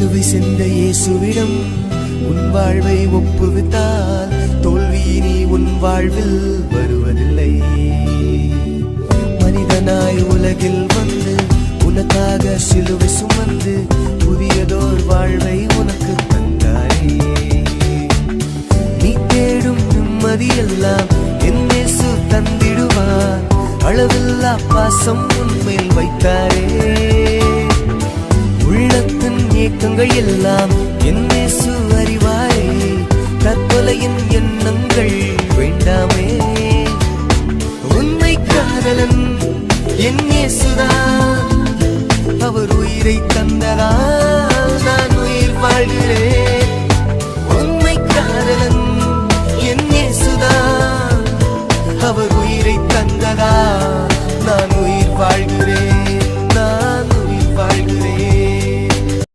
சிலுவை சென்ற இயேசுவிடம் உன் வாழ்வை ஒப்புவித்தால் தோல்வி நீ உன் வாழ்வில் வருவதில்லை. மனிதனாய் உலகில் வந்து உனக்காக சிலுவை சுமந்து புதியதோர் வாழ்வை உனக்கு தந்தாரே. நீ தேடும் நிம்மதியெல்லாம் என் இயேசு தந்திடுவார். அளவில்லா பாசம் உன்மேல் வைத்தாரே. உள்ளத்தின் ஏக்கங்கள் எல்லாம் என் இயேசு அறிவாரே. தற்கொலையின் எண்ணங்கள் வேண்டாமே. உண்மை காதலன் என் இயேசுதான். அவர் உயிரை தந்ததா